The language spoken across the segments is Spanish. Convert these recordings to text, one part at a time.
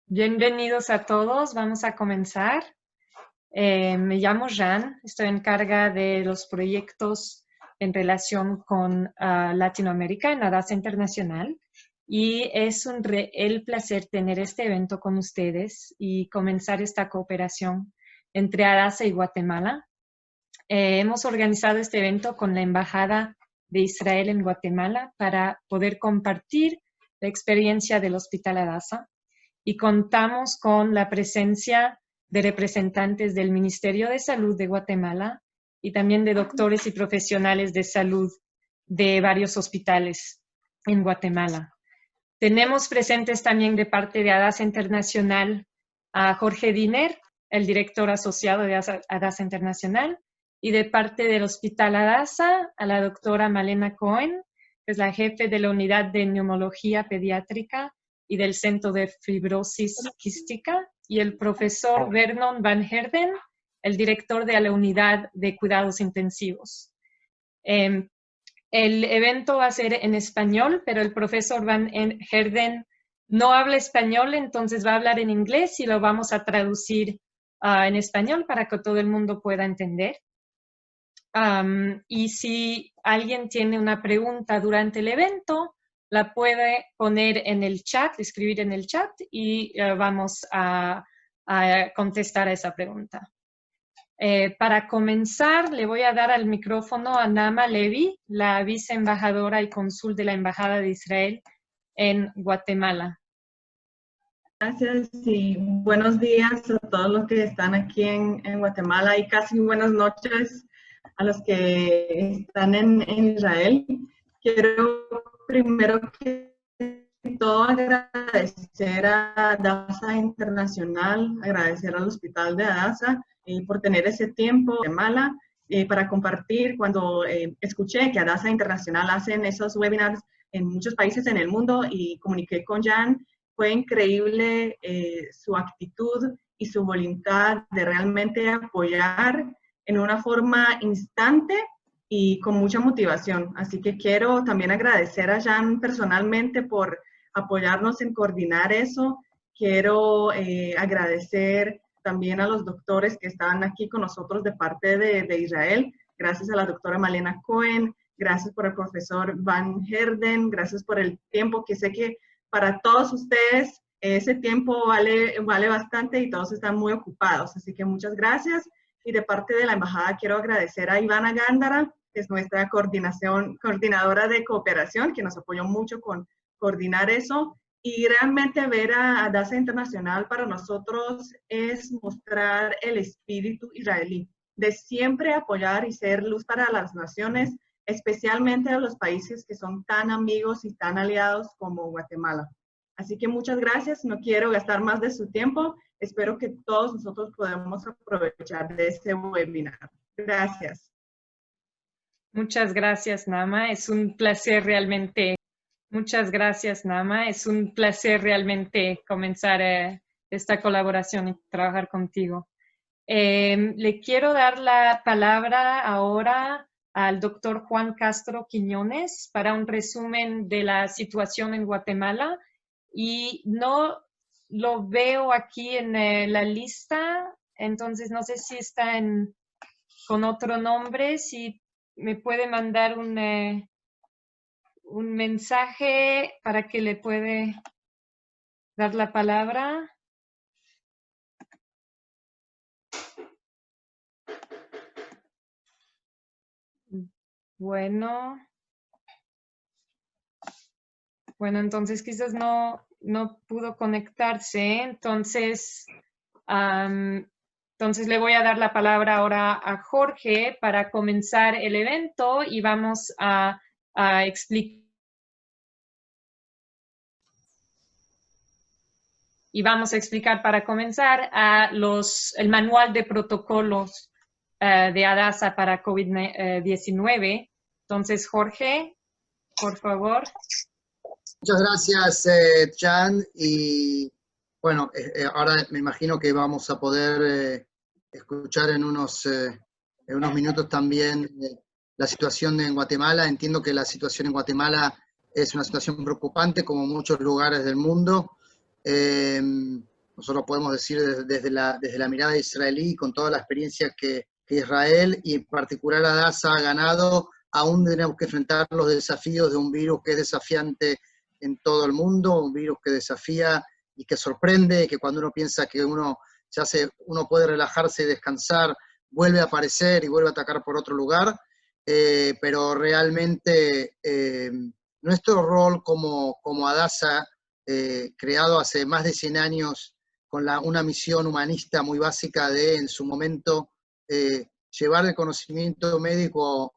Bienvenidos a todos, vamos a comenzar. Me llamo Jan, estoy en carga de los proyectos en relación con Latinoamérica en ADASA Internacional y es un real placer tener este evento con ustedes y comenzar esta cooperación entre ADASA y Guatemala. Hemos organizado este evento con la Embajada de Israel en Guatemala para poder compartir la experiencia del Hospital ADASA. Y contamos con la presencia de representantes del Ministerio de Salud de Guatemala y también de doctores y profesionales de salud de varios hospitales en Guatemala. Tenemos presentes también de parte de ADASA Internacional a Jorge Diner, el director asociado de ADASA Internacional, y de parte del Hospital ADASA a la doctora Malena Cohen, que es la jefe de la Unidad de Neumología Pediátrica y del Centro de Fibrosis Quística, y el profesor Vernon Van Herden, el director de la Unidad de Cuidados Intensivos. El evento va a ser en español, pero el profesor Van Herden no habla español, entonces va a hablar en inglés y lo vamos a traducir en español para que todo el mundo pueda entender. Y si alguien tiene una pregunta durante el evento, la puede poner en el chat, escribir en el chat y vamos a contestar a esa pregunta. Para comenzar, le voy a dar al micrófono a Naama Levy, la viceembajadora y cónsul de la Embajada de Israel en Guatemala. Gracias y buenos días a todos los que están aquí en Guatemala y casi buenas noches a los que están en Israel. Quiero primero que todo agradecer a ADASA Internacional, agradecer al Hospital de ADASA por tener ese tiempo en Guatemala para compartir. Cuando escuché que ADASA Internacional hacen esos webinars en muchos países en el mundo y comuniqué con Jan, fue increíble su actitud y su voluntad de realmente apoyar en una forma instante y con mucha motivación. Así que quiero también agradecer a Jan personalmente por apoyarnos en coordinar eso. Quiero agradecer también a los doctores que están aquí con nosotros de parte de Israel. Gracias a la doctora Malena Cohen, gracias por el profesor Van Herden, gracias por el tiempo que sé que para todos ustedes ese tiempo vale bastante y todos están muy ocupados. Así que muchas gracias. Y de parte de la embajada quiero agradecer a Ivana Gándara, que es nuestra coordinadora de cooperación, que nos apoyó mucho con coordinar eso. Y realmente ver a ADASA Internacional para nosotros es mostrar el espíritu israelí, de siempre apoyar y ser luz para las naciones, especialmente a los países que son tan amigos y tan aliados como Guatemala. Así que muchas gracias, no quiero gastar más de su tiempo, espero que todos nosotros podamos aprovechar de este webinar. Gracias. Muchas gracias, Naama, es un placer realmente. Muchas gracias, Naama, es un placer realmente comenzar esta colaboración y trabajar contigo. Le quiero dar la palabra ahora al doctor Juan Castro Quiñones para un resumen de la situación en Guatemala y no lo veo aquí en la lista, entonces no sé si está con otro nombre, si me puede mandar un mensaje para que le puede dar la palabra. Bueno, entonces quizás no pudo conectarse, entonces le voy a dar la palabra ahora a Jorge para comenzar el evento y vamos a explicar. Y vamos a explicar para comenzar el manual de protocolos de ADASA para COVID-19. Entonces, Jorge, por favor. Muchas gracias, Jan. Y bueno, ahora me imagino que vamos a poder escuchar en unos minutos también la situación en Guatemala. Entiendo que la situación en Guatemala es una situación preocupante, como en muchos lugares del mundo. nosotros podemos decir desde la mirada israelí, con toda la experiencia que Israel y en particular Hadassah ha ganado, aún tenemos que enfrentar los desafíos de un virus que es desafiante en todo el mundo, un virus que desafía y que sorprende, que cuando uno piensa que uno puede relajarse y descansar, vuelve a aparecer y vuelve a atacar por otro lugar, pero realmente nuestro rol como Hadassah, creado hace más de 100 años con una misión humanista muy básica de, en su momento, llevar el conocimiento médico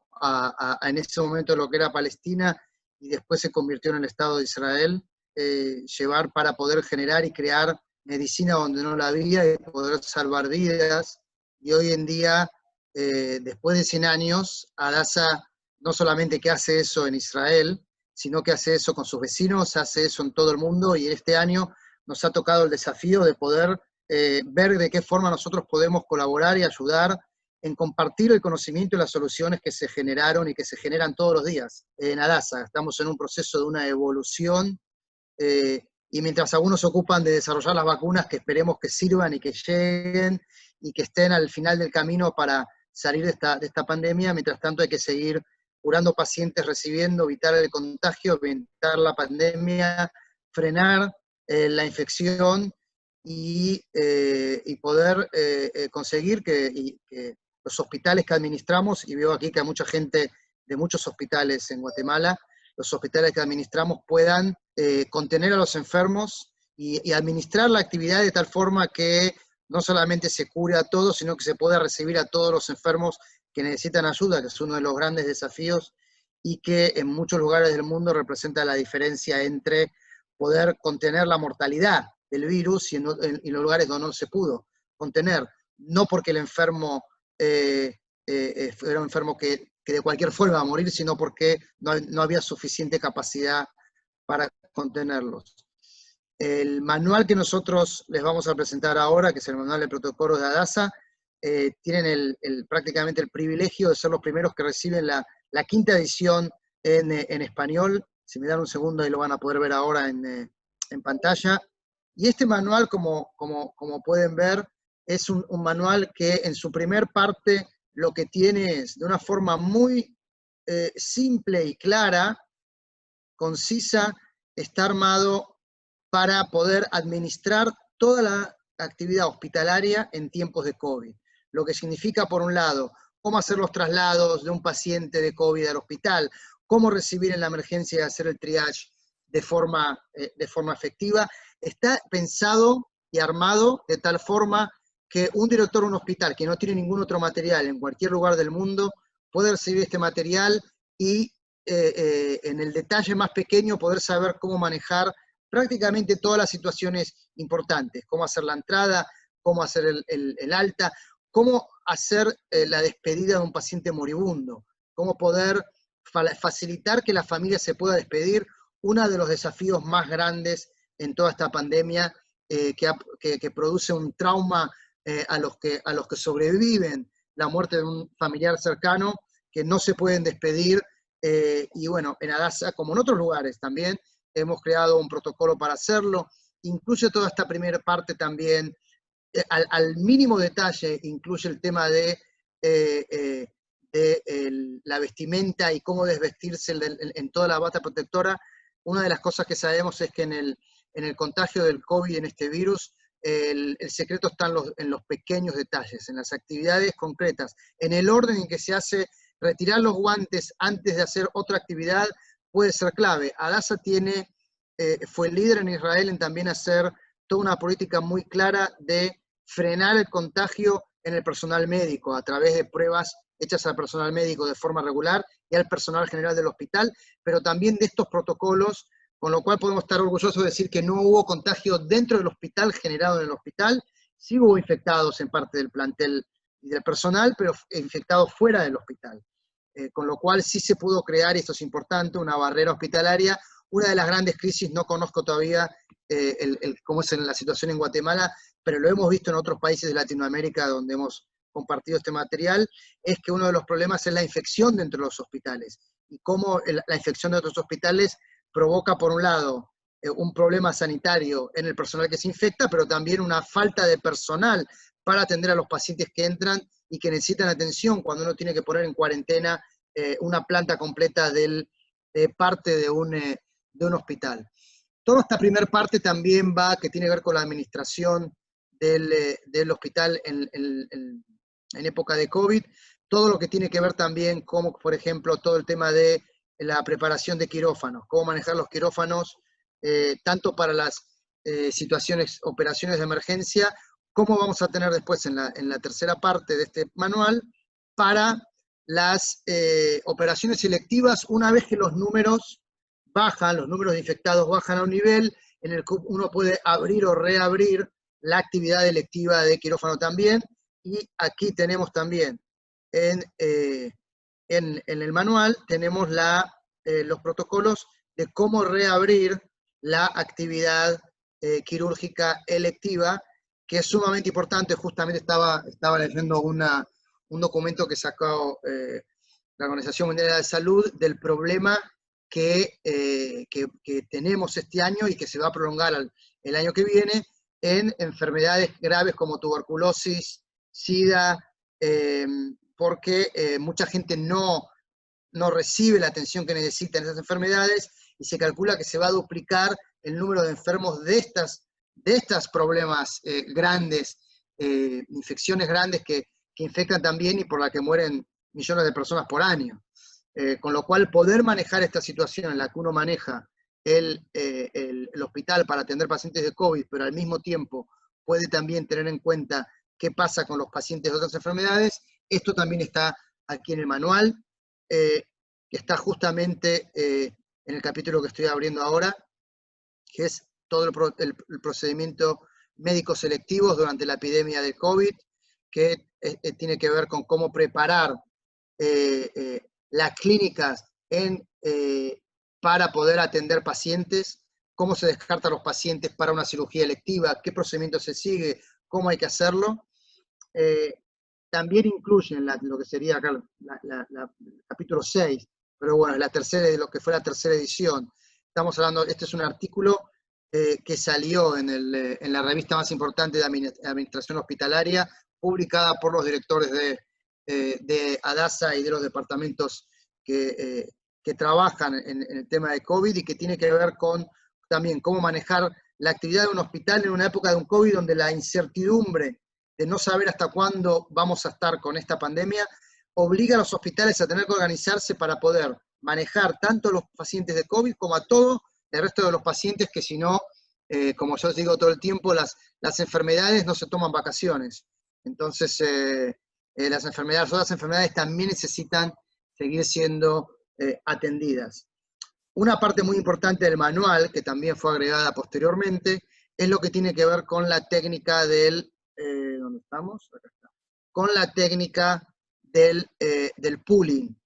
en ese momento lo que era Palestina y después se convirtió en el Estado de Israel, llevar para poder generar y crear medicina donde no la había y poder salvar vidas. Y hoy en día, después de 100 años, Hadassah no solamente que hace eso en Israel, sino que hace eso con sus vecinos, hace eso en todo el mundo, y este año nos ha tocado el desafío de poder ver de qué forma nosotros podemos colaborar y ayudar en compartir el conocimiento y las soluciones que se generaron y que se generan todos los días en Hadassah. Estamos en un proceso de una evolución, y mientras algunos se ocupan de desarrollar las vacunas que esperemos que sirvan y que lleguen y que estén al final del camino para salir de esta pandemia, mientras tanto hay que seguir curando pacientes, recibiendo, evitar el contagio, evitar la pandemia, frenar la infección y poder conseguir que los hospitales que administramos, y veo aquí que hay mucha gente de muchos hospitales en Guatemala, los hospitales que administramos puedan contener a los enfermos y administrar la actividad de tal forma que no solamente se cure a todos, sino que se pueda recibir a todos los enfermos que necesitan ayuda, que es uno de los grandes desafíos y que en muchos lugares del mundo representa la diferencia entre poder contener la mortalidad del virus y en los lugares donde no se pudo contener, no porque el enfermo era un enfermo que de cualquier forma iba a morir, sino porque no había suficiente capacidad para contenerlos. El manual que nosotros les vamos a presentar ahora, que es el manual de protocolos de Hadassah, tienen prácticamente el privilegio de ser los primeros que reciben la quinta edición en español. Si me dan un segundo ahí lo van a poder ver ahora en pantalla. Y este manual, como pueden ver, es un manual que en su primer parte lo que tiene es, de una forma muy simple y clara, concisa, está armado para poder administrar toda la actividad hospitalaria en tiempos de COVID. Lo que significa, por un lado, cómo hacer los traslados de un paciente de COVID al hospital, cómo recibir en la emergencia y hacer el triage de forma efectiva. Está pensado y armado de tal forma que un director de un hospital que no tiene ningún otro material en cualquier lugar del mundo puede recibir este material y en el detalle más pequeño poder saber cómo manejar prácticamente todas las situaciones importantes, cómo hacer la entrada, cómo hacer el alta, cómo hacer la despedida de un paciente moribundo, cómo poder facilitar que la familia se pueda despedir, uno de los desafíos más grandes en toda esta pandemia que produce un trauma a los que sobreviven la muerte de un familiar cercano, que no se pueden despedir, y bueno, en Hadassah, como en otros lugares también, hemos creado un protocolo para hacerlo, incluye toda esta primera parte también, al mínimo detalle, incluye el tema de la vestimenta y cómo desvestirse en toda la bata protectora. Una de las cosas que sabemos es que en el contagio del COVID, en este virus, el secreto está en los pequeños detalles, en las actividades concretas, en el orden en que se hace. Retirar los guantes antes de hacer otra actividad puede ser clave. Hadassah fue el líder en Israel en también hacer toda una política muy clara de frenar el contagio en el personal médico a través de pruebas hechas al personal médico de forma regular y al personal general del hospital, pero también de estos protocolos, con lo cual podemos estar orgullosos de decir que no hubo contagio dentro del hospital generado en el hospital. Sí hubo infectados en parte del plantel y del personal, pero infectados fuera del hospital. Con lo cual sí se pudo crear, y esto es importante, una barrera hospitalaria. Una de las grandes crisis, no conozco todavía cómo es la situación en Guatemala, pero lo hemos visto en otros países de Latinoamérica donde hemos compartido este material, es que uno de los problemas es la infección dentro de los hospitales, y cómo la infección de otros hospitales provoca, por un lado, un problema sanitario en el personal que se infecta, pero también una falta de personal para atender a los pacientes que entran y que necesitan atención cuando uno tiene que poner en cuarentena una planta completa de parte de un hospital. Toda esta primera parte también que tiene que ver con la administración del hospital en época de COVID, todo lo que tiene que ver también como, por ejemplo, todo el tema de la preparación de quirófanos, cómo manejar los quirófanos, tanto para las operaciones de emergencia, como vamos a tener después en la tercera parte de este manual, para las operaciones selectivas, una vez que los números bajan, los números de infectados bajan a un nivel en el que uno puede abrir o reabrir la actividad electiva de quirófano también, y aquí tenemos también en el manual, tenemos los protocolos de cómo reabrir la actividad quirúrgica electiva, que es sumamente importante. Justamente estaba leyendo un documento que sacó la Organización Mundial de la Salud del problema que tenemos este año y que se va a prolongar el año que viene en enfermedades graves como tuberculosis, SIDA, porque mucha gente no recibe la atención que necesita en esas enfermedades, y se calcula que se va a duplicar el número de enfermos de estos problemas grandes, infecciones grandes que infectan también y por la que mueren millones de personas por año. Con lo cual, poder manejar esta situación en la que uno maneja el hospital para atender pacientes de COVID, pero al mismo tiempo puede también tener en cuenta qué pasa con los pacientes de otras enfermedades, esto también está aquí en el manual, que está justamente en el capítulo que estoy abriendo ahora, que es todo el procedimiento médico selectivos durante la epidemia de COVID, que tiene que ver con cómo preparar las clínicas para poder atender pacientes, cómo se descartan los pacientes para una cirugía electiva, qué procedimiento se sigue, cómo hay que hacerlo. También incluyen lo que sería acá el capítulo 6, pero bueno, lo que fue la tercera edición. Estamos hablando, este es un artículo que salió en la revista más importante de administración hospitalaria, publicada por los directores de ADASA y de los departamentos que trabajan en el tema de COVID, y que tiene que ver con también cómo manejar la actividad de un hospital en una época de un COVID donde la incertidumbre de no saber hasta cuándo vamos a estar con esta pandemia obliga a los hospitales a tener que organizarse para poder manejar tanto los pacientes de COVID como a todo el resto de los pacientes, que si no, como yo les digo todo el tiempo, las enfermedades no se toman vacaciones. Entonces, las otras enfermedades también necesitan seguir siendo atendidas. Una parte muy importante del manual, que también fue agregada posteriormente, es lo que tiene que ver con la técnica ¿dónde estamos? Acá está. Con la técnica del pooling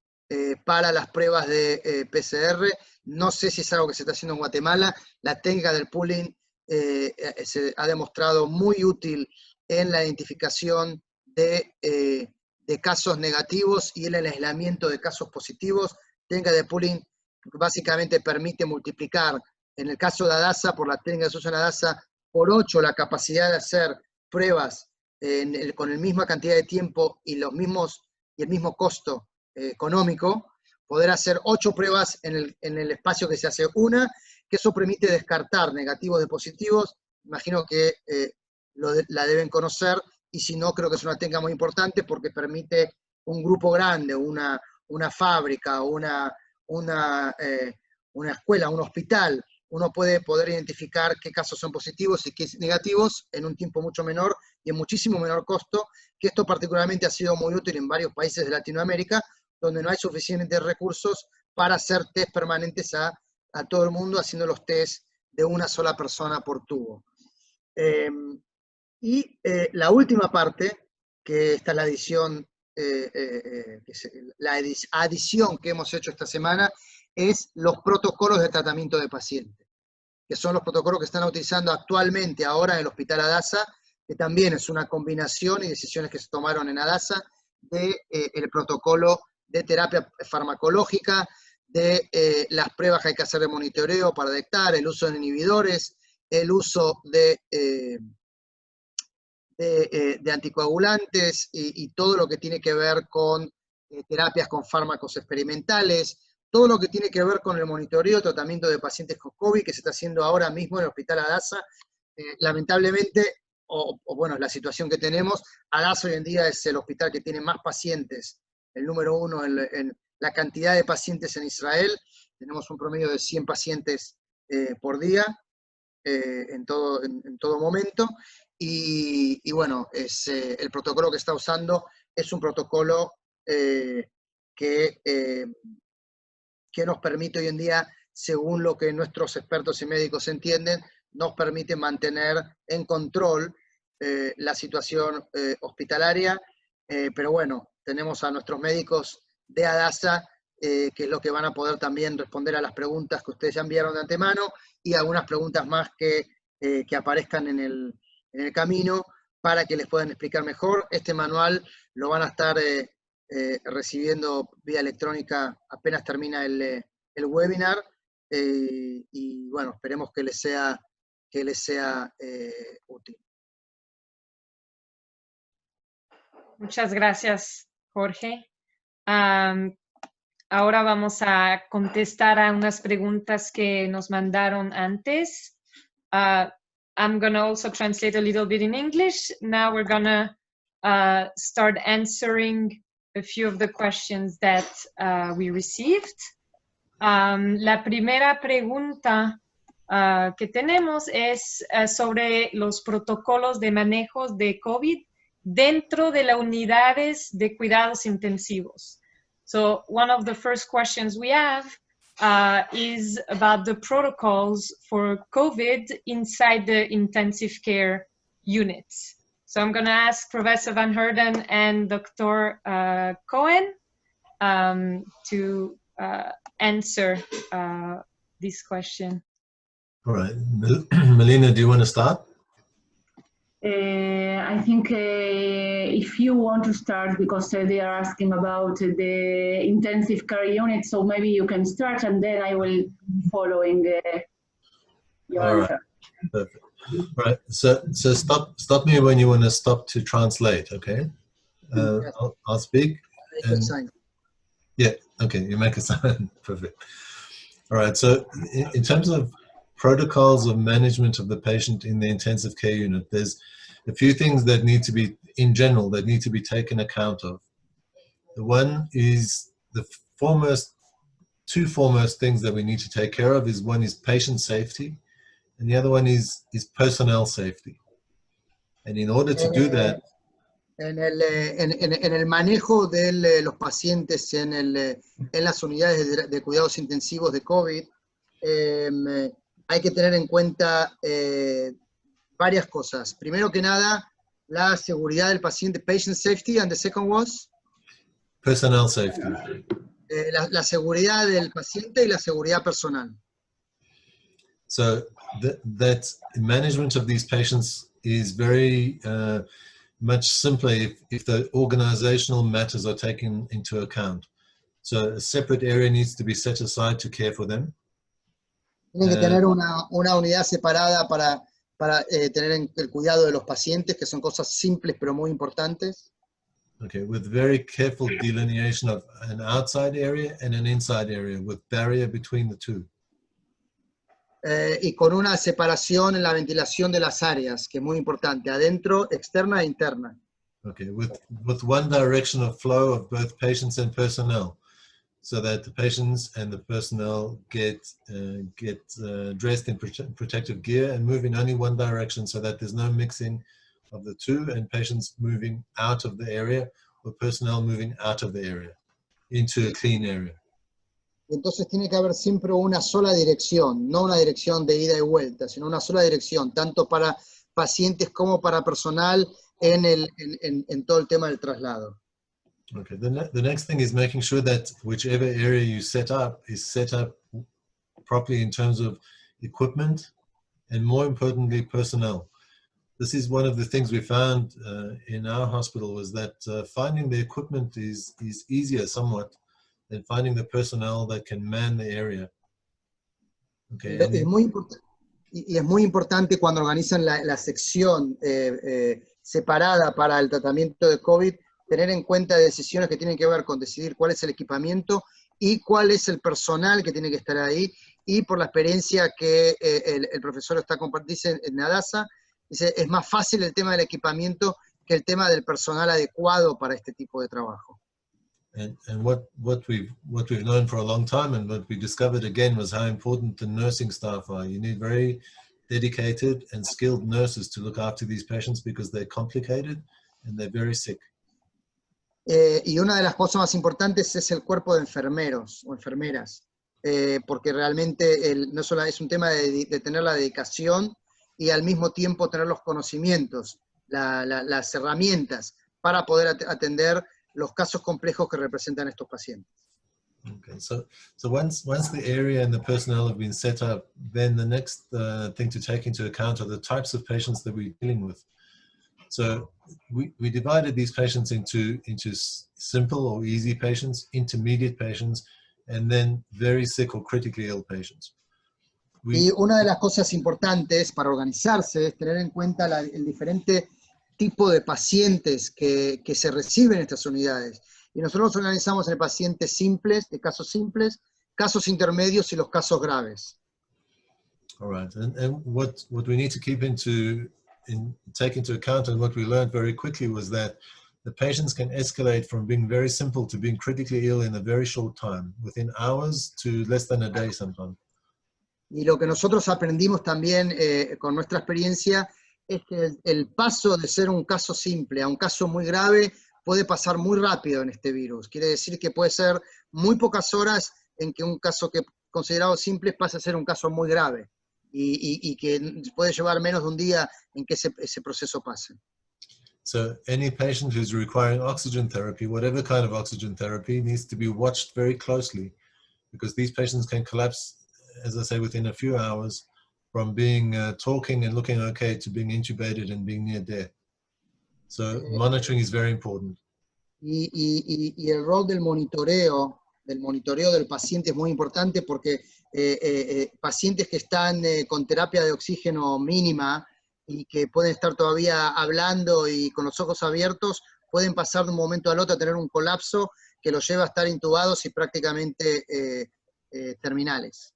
para las pruebas de PCR. No sé si es algo que se está haciendo en Guatemala. La técnica del pooling se ha demostrado muy útil en la identificación de casos negativos y en el aislamiento de casos positivos. Técnica de pooling básicamente permite multiplicar, en el caso de ADASA, por la técnica que se usa en ADASA, por 8 la capacidad de hacer pruebas con la misma cantidad de tiempo y el mismo costo económico, poder hacer 8 pruebas en el espacio que se hace una, que eso permite descartar negativos de positivos. Imagino que la deben conocer, y si no, creo que es una técnica muy importante porque permite un grupo grande, una fábrica, una escuela, un hospital, uno puede poder identificar qué casos son positivos y qué negativos en un tiempo mucho menor y en muchísimo menor costo, que esto particularmente ha sido muy útil en varios países de Latinoamérica, donde no hay suficientes recursos para hacer test permanentes a todo el mundo, haciendo los test de una sola persona por tubo. La última parte, que esta es la adición que hemos hecho esta semana, es los protocolos de tratamiento de pacientes, que son los protocolos que están utilizando actualmente ahora en el Hospital ADASA, que también es una combinación y decisiones que se tomaron en ADASA del protocolo de terapia farmacológica, de las pruebas que hay que hacer de monitoreo para detectar, el uso de inhibidores, el uso de anticoagulantes y todo lo que tiene que ver con terapias con fármacos experimentales, todo lo que tiene que ver con el monitoreo, tratamiento de pacientes con COVID, que se está haciendo ahora mismo en el Hospital Hadassah. Lamentablemente, bueno, la situación que tenemos, Hadassah hoy en día es el hospital que tiene más pacientes, el número uno en la cantidad de pacientes en Israel. Tenemos un promedio de 100 pacientes por día, en todo momento. Y bueno, el protocolo que está usando es un protocolo que nos permite hoy en día, según lo que nuestros expertos y médicos entienden, nos permite mantener en control la situación hospitalaria, pero bueno, tenemos a nuestros médicos de Hadassah, que es lo que van a poder también responder a las preguntas que ustedes ya enviaron de antemano y algunas preguntas más que aparezcan en el camino para que les puedan explicar mejor. Este manual lo van a estar recibiendo vía electrónica apenas termina el webinar, y bueno, esperemos que les sea útil. Muchas gracias, Jorge. Ahora vamos a contestar a unas preguntas que nos mandaron antes. I'm going to also translate a little bit in English. Now we're going to start answering a few of the questions that we received. La primera pregunta que tenemos es sobre los protocolos de manejo de COVID dentro de las unidades de cuidados intensivos. So one of the first questions we have is about the protocols for COVID inside the intensive care units. So I'm going to ask Professor Van Heerden and Dr. Cohen to answer this question. All right. Melina, do you want to start? I think if you want to start, because they are asking about the intensive care unit, so maybe you can start and then I will following your answer. Perfect. All right. So stop me when you want to stop to translate, okay? I'll speak. And, yeah, okay, you make a sign. Perfect. All right, so in terms of protocols of management of the patient in the intensive care unit, there's a few things that need to be, in general, that need to be taken account of. The one is the two foremost things that we need to take care of is one is patient safety, and the other one is personnel safety. And in order to do that, en el manejo de los pacientes en las unidades de cuidados intensivos de COVID, hay que tener en cuenta varias cosas. Primero que nada, la seguridad del paciente, patient safety, and the second was? Personnel safety. La seguridad del paciente y la seguridad personal. So that management of these patients is very much simpler if the organizational matters are taken into account. So a separate area needs to be set aside to care for them. Tienen que tener una unidad separada para tener el cuidado de los pacientes, que son cosas simples pero muy importantes. Okay, with very careful delineation of an outside area and an inside area, with barrier between the two. Y con una separación en la ventilación de las áreas, que es muy importante, adentro, externa e interna. Okay, with one direction of flow of both patients and personnel, so that the patients and the personnel get dressed in protective gear and move in only one direction, so that there's no mixing of the two, and patients moving out of the area or personnel moving out of the area into a clean area. Entonces tiene que haber siempre una sola dirección, no una dirección de ida y vuelta, sino una sola dirección, tanto para pacientes como para personal en todo el tema del traslado. Okay, the next thing is making sure that whichever area you set up is set up properly in terms of equipment and, more importantly, personnel. This is one of the things we found in our hospital, was that finding the equipment is easier somewhat then finding the personnel that can man the area. Okay. Y es muy importante cuando organizan la sección separada para el tratamiento de COVID, tener en cuenta decisiones que tienen que ver con decidir cuál es el equipamiento y cuál es el personal que tiene que estar ahí. Y por la experiencia que el profesor está compartiendo en Hadassah, dice, es más fácil el tema del equipamiento que el tema del personal adecuado para este tipo de trabajo. And what we've known for a long time, and what we discovered again, was how important the nursing staff are. You need very dedicated and skilled nurses to look after these patients because they're complicated and they're very sick. Y una de las cosas más importantes es el cuerpo de enfermeros o enfermeras, porque realmente no solo es un tema de tener la dedicación y al mismo tiempo tener los conocimientos, las herramientas para poder atender los casos complejos que representan estos pacientes. Okay, so once the area and the personnel have been set up, then the next thing to take into account are the types of patients that we're dealing with. So we divided these patients into simple or easy patients, intermediate patients, and then very sick or critically ill patients. Y una de las cosas importantes para organizarse es tener en cuenta el diferente tipo de pacientes que se reciben en estas unidades. Y nosotros nos organizamos en pacientes simples, de casos simples, casos intermedios y los casos graves. All right, and what we need to take into account, and what we learned very quickly, was that the patients can escalate from being very simple to being critically ill in a very short time, within hours to less than a day sometimes. Y lo que nosotros aprendimos también con nuestra experiencia es que el paso de ser un caso simple a un caso muy grave puede pasar muy rápido en este virus. Quiere decir que puede ser muy pocas horas en que un caso que considerado simple pasa a ser un caso muy grave y que puede llevar menos de un día en que ese proceso pase. So any patient who's requiring oxygen therapy, whatever kind of oxygen therapy, needs to be watched very closely, because these patients can collapse, as I say, within a few hours, from being talking and looking okay to being intubated and being near death. So monitoring is very important. Y el rol del monitoreo del paciente es muy importante, porque pacientes que están con terapia de oxígeno mínima y que pueden estar todavía hablando y con los ojos abiertos, pueden pasar de un momento al otro a tener un colapso que los lleva a estar intubados y prácticamente terminales.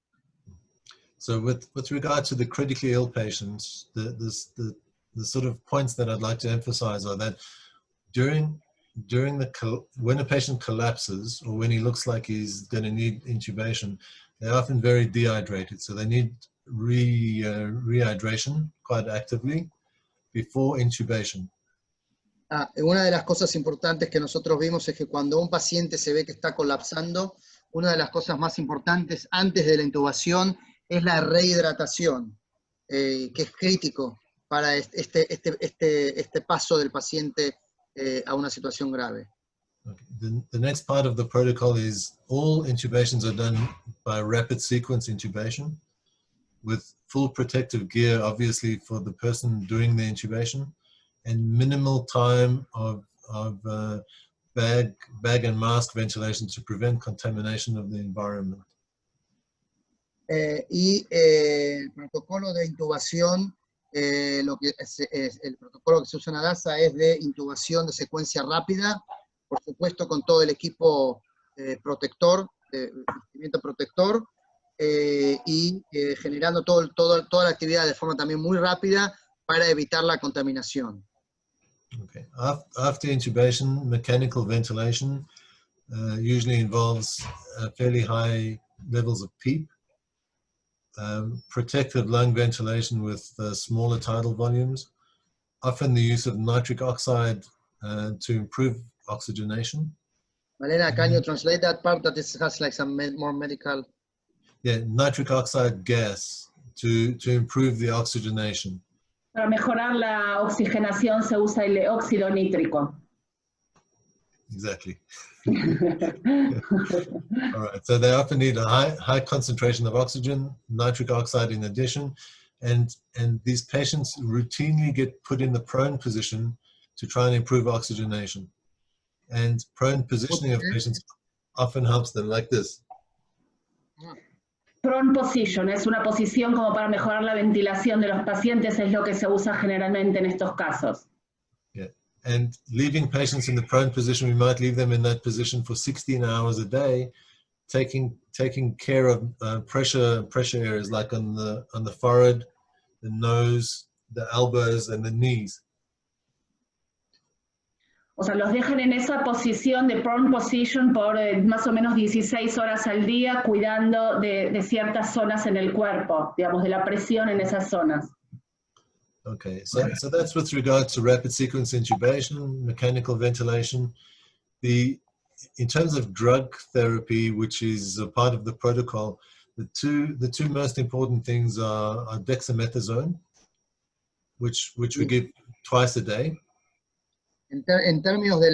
So with regard to the critically ill patients, the sort of points that I'd like to emphasize are that when a patient collapses, or when he looks like he's going to need intubation, they're often very dehydrated. So they need rehydration quite actively before intubation. Una de las cosas importantes que nosotros vimos es que cuando un paciente se ve que está colapsando, una de las cosas más importantes antes de la intubación es la rehidratación, que es crítico para este paso del paciente a una situación grave. Okay. The next part of the protocol is all intubations are done by rapid sequence intubation with full protective gear, obviously, for the person doing the intubation, and minimal time of bag and mask ventilation to prevent contamination of the environment. El protocolo de intubación, el protocolo que se usa en Hadassah es de intubación de secuencia rápida, por supuesto con todo el equipo protector, vestimiento protector, y generando toda la actividad de forma también muy rápida para evitar la contaminación. Okay. After intubation, mechanical ventilation usually involves fairly high levels of PEEP, protective lung ventilation with smaller tidal volumes, often the use of nitric oxide to improve oxygenation. Malena, can you translate that part that has like some more medical? Yeah, nitric oxide gas to improve the oxygenation. Para mejorar la oxigenación se usa el óxido nítrico. Exactly. All right, so they often need a high concentration of oxygen, nitric oxide in addition, and these patients routinely get put in the prone position to try and improve oxygenation. And prone positioning of patients often helps them like this. Prone position es una posición como para mejorar la ventilación de los pacientes, es lo que se usa generalmente en estos casos. Yeah. And leaving patients in the prone position, we might leave them in that position for 16 hours a day, taking care of pressure areas like on the forehead, the nose, the elbows, and the knees. O sea, los dejan en esa posición de prone position por más o menos 16 horas al día, cuidando de ciertas zonas en el cuerpo, digamos, de la presión en esas zonas. Okay, so that's with regard to rapid sequence intubation, mechanical ventilation. In terms of drug therapy, which is a part of the protocol, the two most important things are dexamethasone, which we give twice a day. En términos de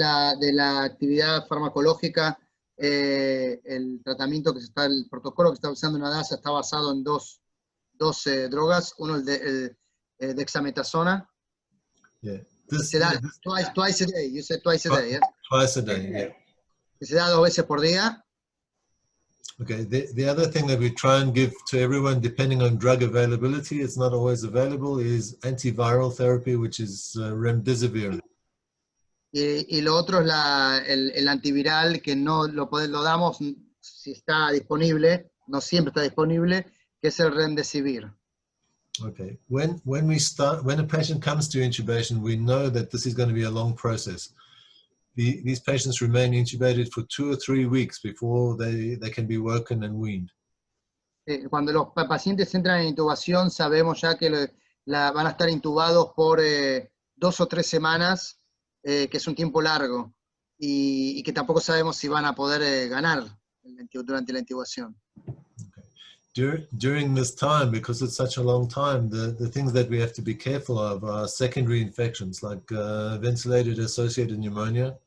la actividad farmacológica, el tratamiento el protocolo que está usando Nadasa está basado en dos drogas. Uno el dexametasona. Yeah. Se da twice a day. You said twice a day, yeah? Twice a day, yeah. Se da 2 veces por día. Okay, the other thing that we try and give to everyone, depending on drug availability, it's not always available, is antiviral therapy, which is remdesivir. Y lo otro es el antiviral, que no lo damos si está disponible, no siempre está disponible, que es el remdesivir. Okay. When a patient comes to intubation, we know that this is going to be a long process. These patients remain intubated for 2 or 3 weeks before they can be woken and weaned. Cuando los pacientes entran en intubación, sabemos ya que van a estar intubados por 2 o 3 semanas, que es un tiempo largo, y que tampoco sabemos si van a poder ganar durante la intubación. During this time, because it's such a long time, the things that we have to be careful of are secondary infections like ventilator-associated pneumonia,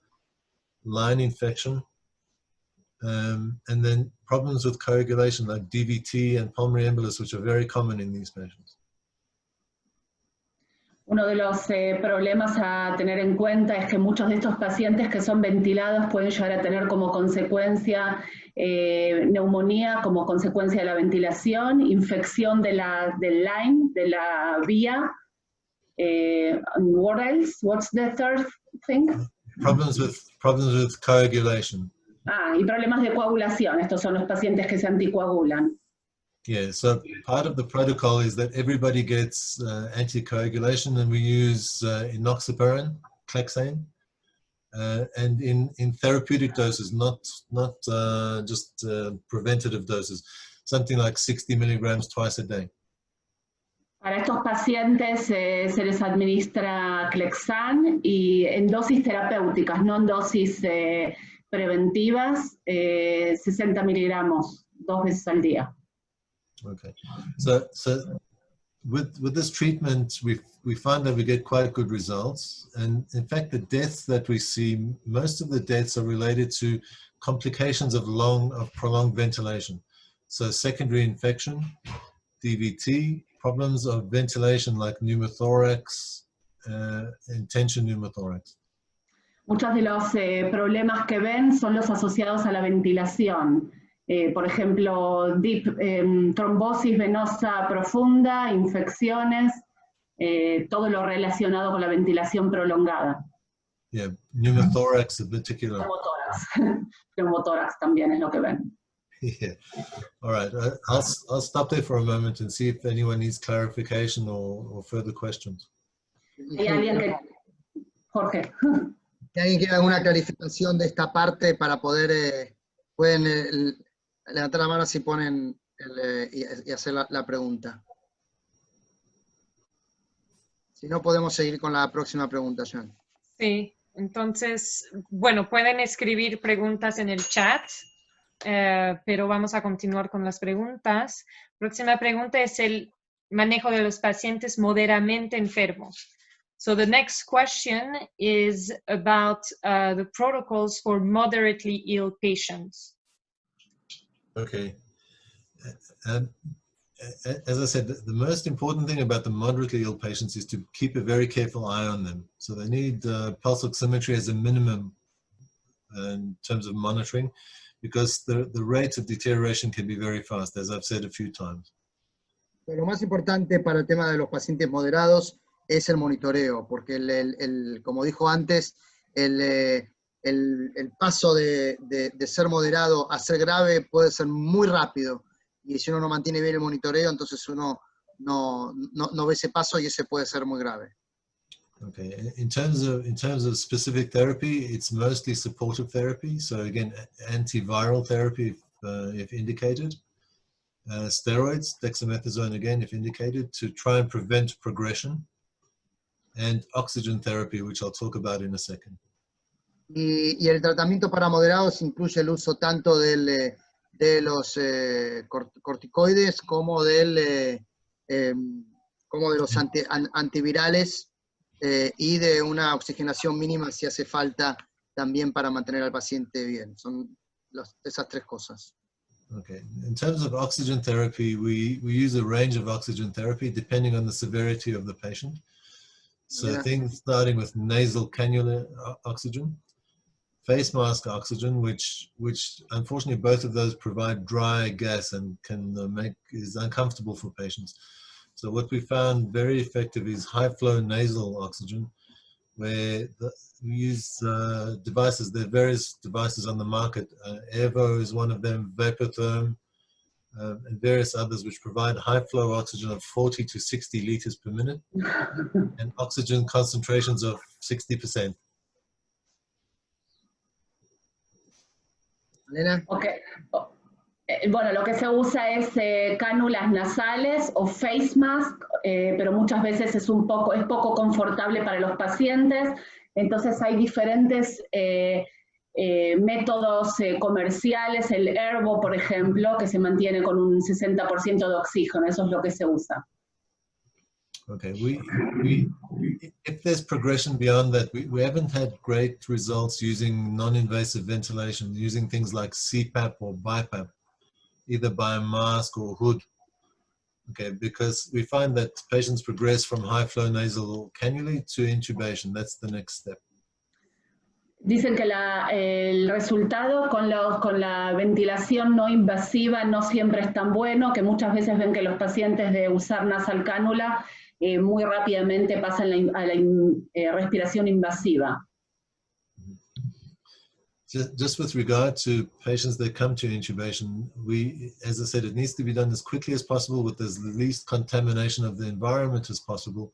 line infection, and then problems with coagulation like DVT and pulmonary embolus, which are very common in these patients. Uno de los problemas a tener en cuenta es que muchos de estos pacientes que son ventilados pueden llegar a tener como consecuencia neumonía, como consecuencia de la ventilación, infección del line, de la vía. What else? What's the third thing? Problems with coagulation. Y problemas de coagulación. Estos son los pacientes que se anticoagulan. Yeah, so part of the protocol is that everybody gets anticoagulation, and we use enoxaparin, Clexane, and in therapeutic doses, not just preventative doses, something like 60 milligrams twice a day. Para estos pacientes se les administra Clexane y en dosis terapéuticas, no en dosis preventivas, 60 miligramos 2 veces al día. Okay, so with this treatment, we find that we get quite good results, and in fact, the deaths that we see, most of the deaths are related to complications of prolonged ventilation. So secondary infection, DVT, problems of ventilation like pneumothorax, intention pneumothorax. Muchos de los problemas que ven son los asociados a la ventilación. Por ejemplo, trombosis venosa profunda, infecciones, todo lo relacionado con la ventilación prolongada. Yeah, pneumothorax in particular. Pneumotórax también es lo que ven. Yeah. All right. I'll stop there for a moment and see if anyone needs clarification or further questions. ¿Hay alguien que... Jorge. Si alguien quiere alguna clarificación de esta parte para poder, pueden levantar la mano si ponen y hacer la pregunta. Si no, podemos seguir con la próxima pregunta, Joan. Sí, entonces, bueno, pueden escribir preguntas en el chat, pero vamos a continuar con las preguntas. Próxima pregunta es el manejo de los pacientes moderadamente enfermos. So the next question is about the protocols for moderately ill patients. Okay. As I said, the most important thing about the moderately ill patients is to keep a very careful eye on them. So they need pulse oximetry as a minimum in terms of monitoring. because the rate of deterioration can be very fast, as I've said a few times. Pero lo más importante para el tema de los pacientes moderados es el monitoreo, porque como dijo antes, el paso de ser moderado a ser grave puede ser muy rápido, y si uno no mantiene bien el monitoreo, entonces uno no ve ese paso y ese puede ser muy grave. Okay, in terms of specific therapy, it's mostly supportive therapy. So again, antiviral therapy if indicated, steroids, dexamethasone again if indicated, to try and prevent progression, and oxygen therapy, which I'll talk about in a second. Y el tratamiento para moderados incluye el uso tanto de los corticoides como de los antivirales, y de una oxigenación mínima si hace falta también para mantener al paciente bien. Son esas tres cosas. Okay. In terms of oxygen therapy, we use a range of oxygen therapy depending on the severity of the patient. So Yeah. things starting with nasal cannula oxygen, face mask oxygen, which unfortunately both of those provide dry gas and can is uncomfortable for patients. So what we found very effective is high flow nasal oxygen, where we use devices. There are various devices on the market. Airvo is one of them, Vapotherm, and various others which provide high flow oxygen of 40 to 60 liters per minute and oxygen concentrations of 60%. Elena? Okay. Bueno, lo que se usa es cánulas nasales o face mask, pero muchas veces es poco confortable para los pacientes. Entonces hay diferentes métodos comerciales, el Airvo, por ejemplo, que se mantiene con un 60% de oxígeno. Eso es lo que se usa. Okay, if there's progression beyond that, we haven't had great results using non-invasive ventilation, using things like CPAP or BiPAP, either by a mask or hood, okay, because we find that patients progress from high flow nasal cannula to intubation. That's the next step. Dicen que el resultado con la ventilación no invasiva no siempre es tan bueno, que muchas veces ven que los pacientes de usar nasal cánula muy rápidamente pasan a la respiración invasiva. Just with regard to patients that come to intubation, as I said, it needs to be done as quickly as possible with as least contamination of the environment as possible.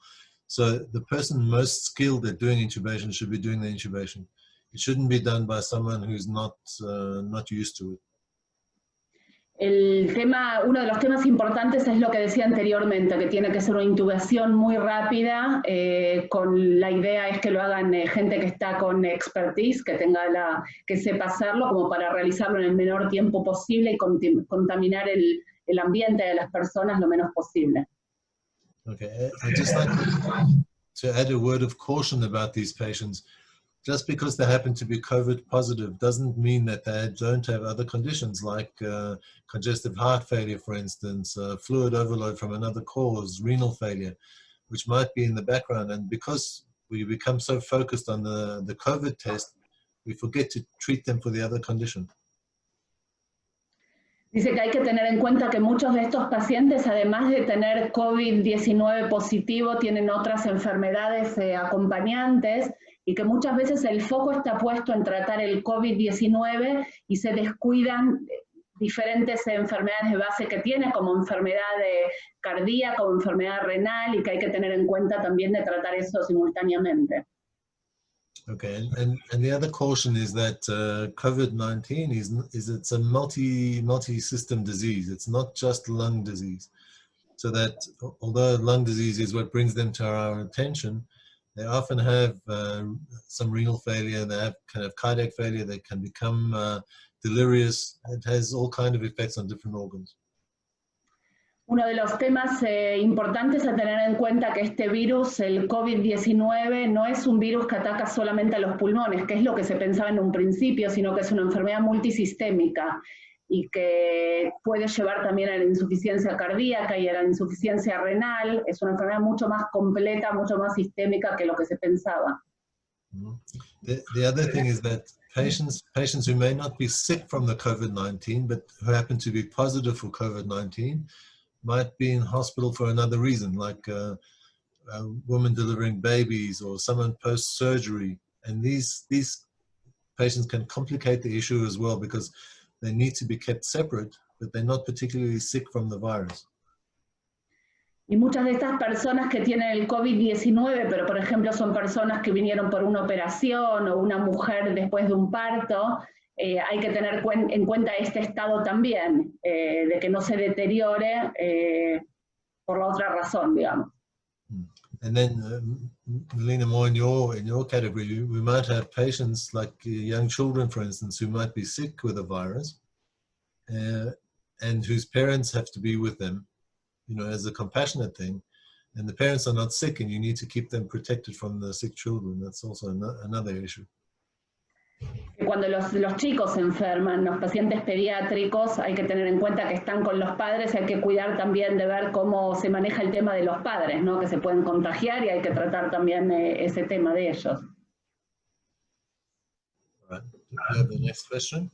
So the person most skilled at doing intubation should be doing the intubation. It shouldn't be done by someone who's not used to it. Uno de los temas importantes es lo que decía anteriormente, que tiene que ser una intubación muy rápida, con la idea es que lo hagan gente que está con expertise, que sepa hacerlo, como para realizarlo en el menor tiempo posible y contaminar el ambiente de las personas lo menos posible. Okay, I'd just like to add a word of caution about these patients. Just because they happen to be COVID positive doesn't mean that they don't have other conditions like congestive heart failure, for instance, fluid overload from another cause, renal failure, which might be in the background. And because we become so focused on the COVID test, we forget to treat them for the other condition. Dice que hay que tener en cuenta que muchos de estos pacientes, además de tener COVID-19 positivo, tienen otras enfermedades acompañantes, y que muchas veces el foco está puesto en tratar el COVID-19 y se descuidan diferentes enfermedades de base que tiene, como enfermedad cardíaca, como enfermedad renal, y que hay que tener en cuenta también de tratar eso simultáneamente. Okay, and the other caution is that COVID-19 it's a multi-system disease. It's not just lung disease. So that although lung disease is what brings them to our attention, they often have some renal failure, they have kind of cardiac failure, they can become delirious. It has all kinds of effects on different organs. Uno de los temas importantes a tener en cuenta que este virus, el COVID-19, no es un virus que ataca solamente a los pulmones, que es lo que se pensaba en un principio, sino que es una enfermedad multisistémica y que puede llevar también a la insuficiencia cardíaca y a la insuficiencia renal. Es una enfermedad mucho más completa, mucho más sistémica que lo que se pensaba. The other thing is that patients who may not be sick from the COVID-19, but who happen to be positive for COVID-19, might be in hospital for another reason, like a woman delivering babies or someone post-surgery. And these patients can complicate the issue as well because they need to be kept separate, but they're not particularly sick from the virus. Y muchas de estas personas que tienen el COVID-19, pero por ejemplo son personas que vinieron por una operación o una mujer después de un parto, hay que tener en cuenta este estado también, de que no se deteriore por la otra razón, digamos. And then, Melina, more in your category, we might have patients like young children, for instance, who might be sick with a virus and whose parents have to be with them, you know, as a compassionate thing. And the parents are not sick and you need to keep them protected from the sick children. That's also another issue. Cuando los chicos se enferman, los pacientes pediátricos, hay que tener en cuenta que están con los padres, hay que cuidar también de ver cómo se maneja el tema de los padres, ¿no? Que se pueden contagiar y hay que tratar también ese tema de ellos. All right. Do you have the next question?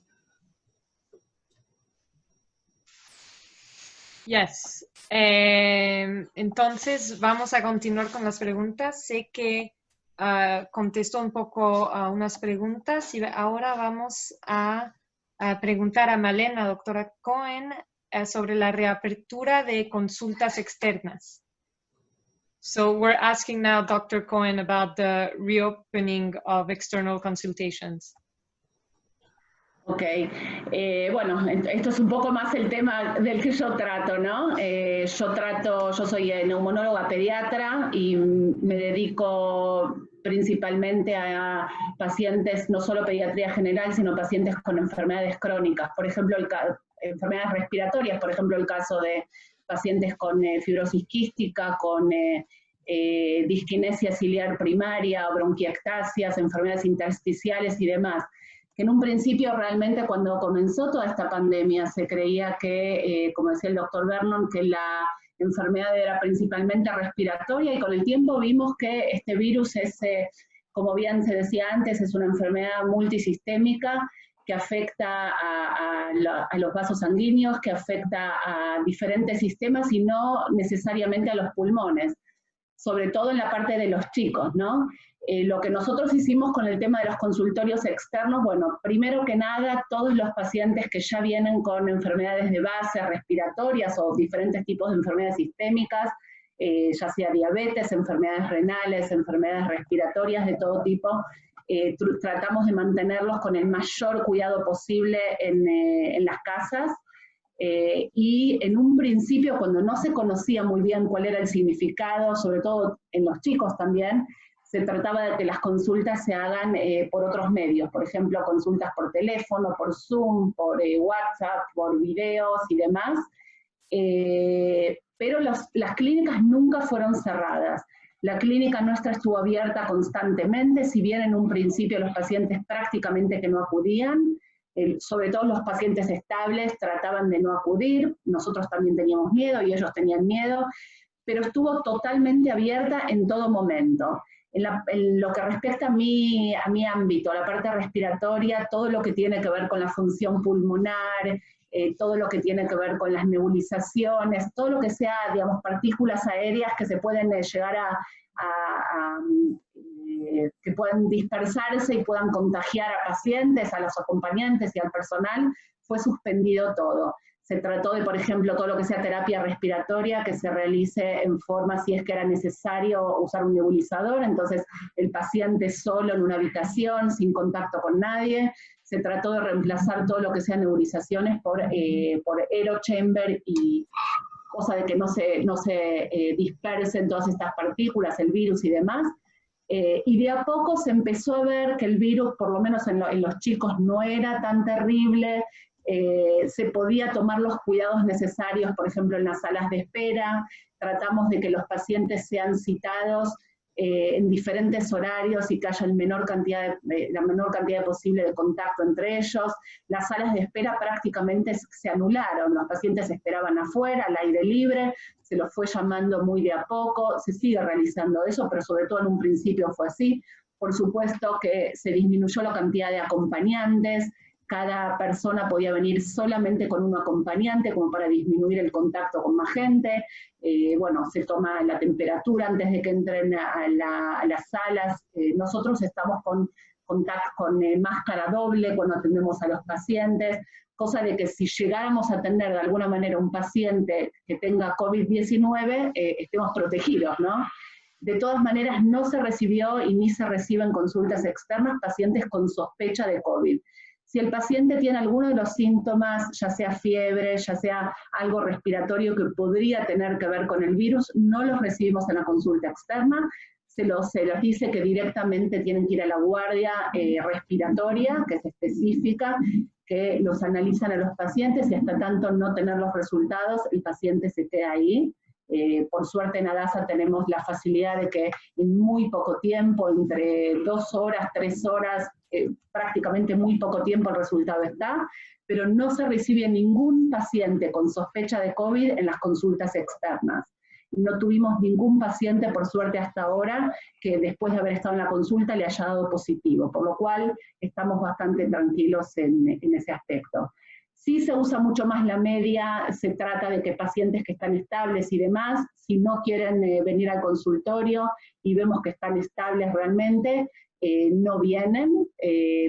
Yes. Entonces vamos a continuar con las preguntas. Sé que contestó un poco a unas preguntas y ahora vamos a preguntar a Malena, doctora Cohen, sobre la reapertura de consultas externas. So we're asking now Dr. Cohen about the reopening of external consultations. Ok, bueno, esto es un poco más el tema del que yo trato, ¿no? Yo soy neumonóloga pediatra y me dedico principalmente a pacientes, no solo pediatría general, sino pacientes con enfermedades crónicas. Por ejemplo, enfermedades respiratorias, por ejemplo, el caso de pacientes con fibrosis quística, con disquinesia ciliar primaria, bronquiectasias, enfermedades intersticiales y demás. En un principio realmente cuando comenzó toda esta pandemia se creía que, como decía el doctor Vernon, que la enfermedad era principalmente respiratoria y con el tiempo vimos que este virus es, como bien se decía antes, es una enfermedad multisistémica que afecta a los vasos sanguíneos, que afecta a diferentes sistemas y no necesariamente a los pulmones, sobre todo en la parte de los chicos, ¿no? Lo que nosotros hicimos con el tema de los consultorios externos, bueno, primero que nada, todos los pacientes que ya vienen con enfermedades de base respiratorias o diferentes tipos de enfermedades sistémicas, ya sea diabetes, enfermedades renales, enfermedades respiratorias de todo tipo, tratamos de mantenerlos con el mayor cuidado posible en las casas. Y en un principio, cuando no se conocía muy bien cuál era el significado, sobre todo en los chicos también, se trataba de que las consultas se hagan por otros medios, por ejemplo, consultas por teléfono, por Zoom, por WhatsApp, por videos y demás, pero las clínicas nunca fueron cerradas. La clínica nuestra estuvo abierta constantemente, si bien en un principio los pacientes prácticamente que no acudían, sobre todo los pacientes estables trataban de no acudir, nosotros también teníamos miedo y ellos tenían miedo, pero estuvo totalmente abierta en todo momento. En lo que respecta a mi ámbito, la parte respiratoria, todo lo que tiene que ver con la función pulmonar, todo lo que tiene que ver con las nebulizaciones, todo lo que sea, digamos, partículas aéreas que se pueden llegar que puedan dispersarse y puedan contagiar a pacientes, a los acompañantes y al personal, fue suspendido todo. Se trató de, por ejemplo, todo lo que sea terapia respiratoria, que se realice en forma, si es que era necesario usar un nebulizador, entonces el paciente solo en una habitación, sin contacto con nadie. Se trató de reemplazar todo lo que sea nebulizaciones por aero chamber y cosa de que no se dispersen todas estas partículas, el virus y demás. Y de a poco se empezó a ver que el virus, por lo menos en los chicos, no era tan terrible. Se podía tomar los cuidados necesarios, por ejemplo, en las salas de espera. Tratamos de que los pacientes sean citados en diferentes horarios y que haya la menor cantidad posible de contacto entre ellos. Las salas de espera prácticamente se anularon, los pacientes esperaban afuera, al aire libre, se los fue llamando muy de a poco, se sigue realizando eso, pero sobre todo en un principio fue así. Por supuesto que se disminuyó la cantidad de acompañantes, cada persona podía venir solamente con un acompañante como para disminuir el contacto con más gente. Bueno, se toma la temperatura antes de que entren a las salas. Nosotros estamos con máscara doble cuando atendemos a los pacientes, cosa de que si llegáramos a atender de alguna manera un paciente que tenga COVID-19, estemos protegidos, ¿no? De todas maneras, no se recibió y ni se reciben consultas externas pacientes con sospecha de COVID. Si el paciente tiene alguno de los síntomas, ya sea fiebre, ya sea algo respiratorio que podría tener que ver con el virus, no los recibimos en la consulta externa. Se los dice que directamente tienen que ir a la guardia respiratoria, que es específica, que los analizan a los pacientes y hasta tanto no tener los resultados, el paciente se queda ahí. Por suerte en ADASA tenemos la facilidad de que en muy poco tiempo, entre 2 horas, 3 horas, prácticamente muy poco tiempo el resultado está, pero no se recibe ningún paciente con sospecha de COVID en las consultas externas. No tuvimos ningún paciente, por suerte hasta ahora, que después de haber estado en la consulta le haya dado positivo, por lo cual estamos bastante tranquilos en ese aspecto. Sí se usa mucho más la media, se trata de que pacientes que están estables y demás, si no quieren venir al consultorio y vemos que están estables realmente, no vienen,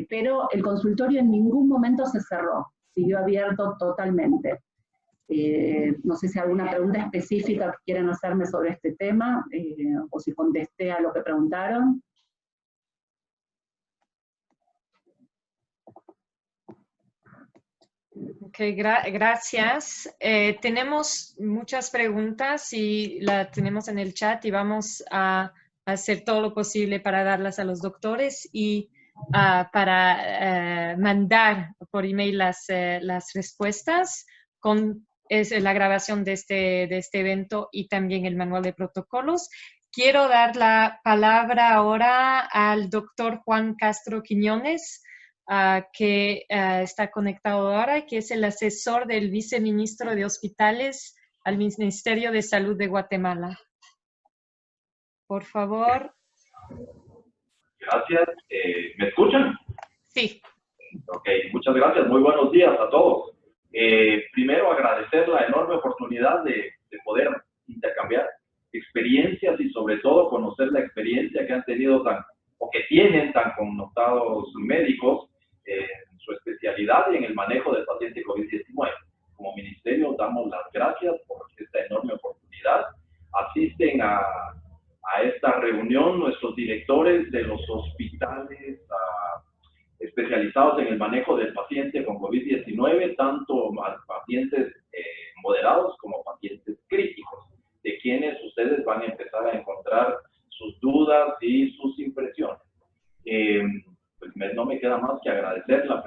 pero el consultorio en ningún momento se cerró, siguió abierto totalmente. No sé si hay alguna pregunta específica que quieran hacerme sobre este tema, o si contesté a lo que preguntaron. Ok, gracias. Tenemos muchas preguntas y las tenemos en el chat y vamos a hacer todo lo posible para darlas a los doctores y para mandar por email las respuestas con la grabación de este evento y también el manual de protocolos. Quiero dar la palabra ahora al doctor Juan Castro Quiñones, que está conectado ahora, que es el asesor del viceministro de Hospitales al Ministerio de Salud de Guatemala. Por favor. Gracias. ¿Me escuchan? Sí. Ok, muchas gracias. Muy buenos días a todos. Primero, agradecer la enorme oportunidad de poder intercambiar experiencias y sobre todo conocer la experiencia que han tenido que tienen tan connotados médicos en su especialidad y en el manejo del paciente COVID-19. Como ministerio damos las gracias por esta enorme oportunidad. Asisten a esta reunión nuestros directores de los hospitales especializados en el manejo del paciente con COVID-19, tanto pacientes moderados como pacientes críticos, de quienes ustedes van a empezar a encontrar sus dudas y sus impresiones. Pues no me queda más que agradecer la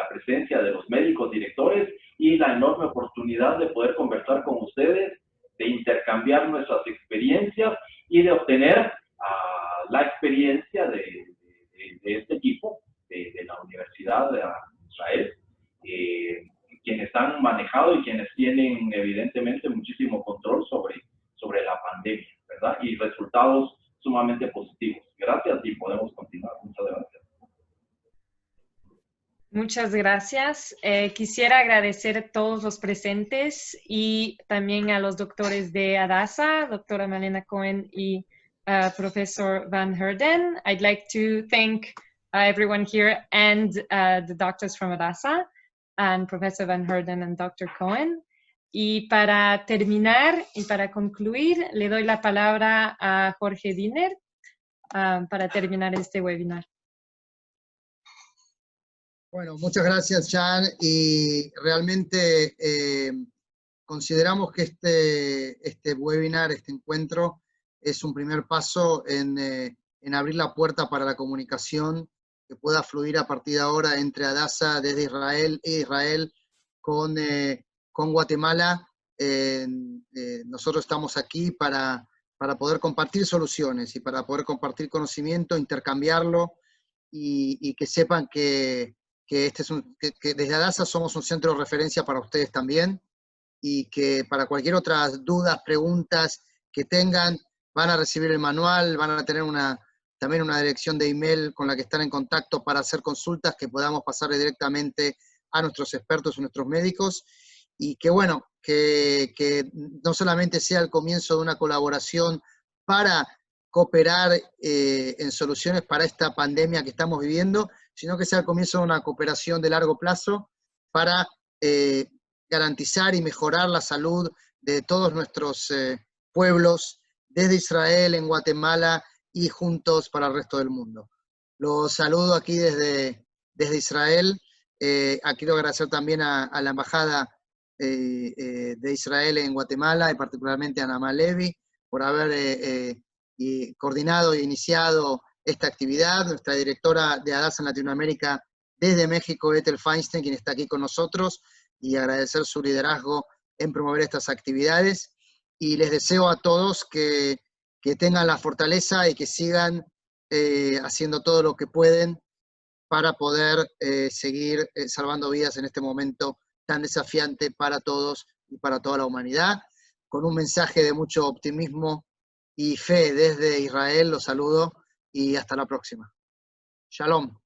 presencia de los médicos directores y la enorme oportunidad de poder conversar con ustedes, de intercambiar nuestras experiencias y de obtener la experiencia de este equipo de la Universidad de Israel, quienes han manejado y quienes tienen evidentemente muchísimo control sobre la pandemia, ¿verdad? Y resultados sumamente positivos. Gracias y podemos continuar. Muchas gracias. Muchas gracias. Quisiera agradecer a todos los presentes y también a los doctores de ADASA, doctora Malena Cohen y Professor Van Heerden. I'd like to thank everyone here and the doctors from ADASA and Professor Van Heerden and Dr. Cohen. Y para terminar y para concluir, le doy la palabra a Jorge Diner para terminar este webinar. Bueno, muchas gracias, Jan, y realmente consideramos que este webinar, este encuentro, es un primer paso en abrir la puerta para la comunicación que pueda fluir a partir de ahora entre ADASA desde Israel e Israel con Guatemala. Nosotros estamos aquí para poder compartir soluciones y para poder compartir conocimiento, intercambiarlo y que sepan que desde ADASA somos un centro de referencia para ustedes también y que para cualquier otra dudas, preguntas que tengan, van a recibir el manual, van a tener una también una dirección de email con la que están en contacto para hacer consultas que podamos pasarle directamente a nuestros expertos, a nuestros médicos, y que bueno, que no solamente sea el comienzo de una colaboración para cooperar en soluciones para esta pandemia que estamos viviendo, sino que sea el comienzo de una cooperación de largo plazo para garantizar y mejorar la salud de todos nuestros pueblos, desde Israel, en Guatemala y juntos para el resto del mundo. Los saludo aquí desde Israel. Quiero agradecer también a la Embajada de Israel en Guatemala, y particularmente a Naama Levi, por haber coordinado e iniciado esta actividad, nuestra directora de Hadassah en Latinoamérica desde México, Ethel Feinstein, quien está aquí con nosotros, y agradecer su liderazgo en promover estas actividades. Y les deseo a todos que tengan la fortaleza y que sigan haciendo todo lo que pueden para poder seguir salvando vidas en este momento tan desafiante para todos y para toda la humanidad. Con un mensaje de mucho optimismo y fe desde Israel, los saludo y hasta la próxima. Shalom.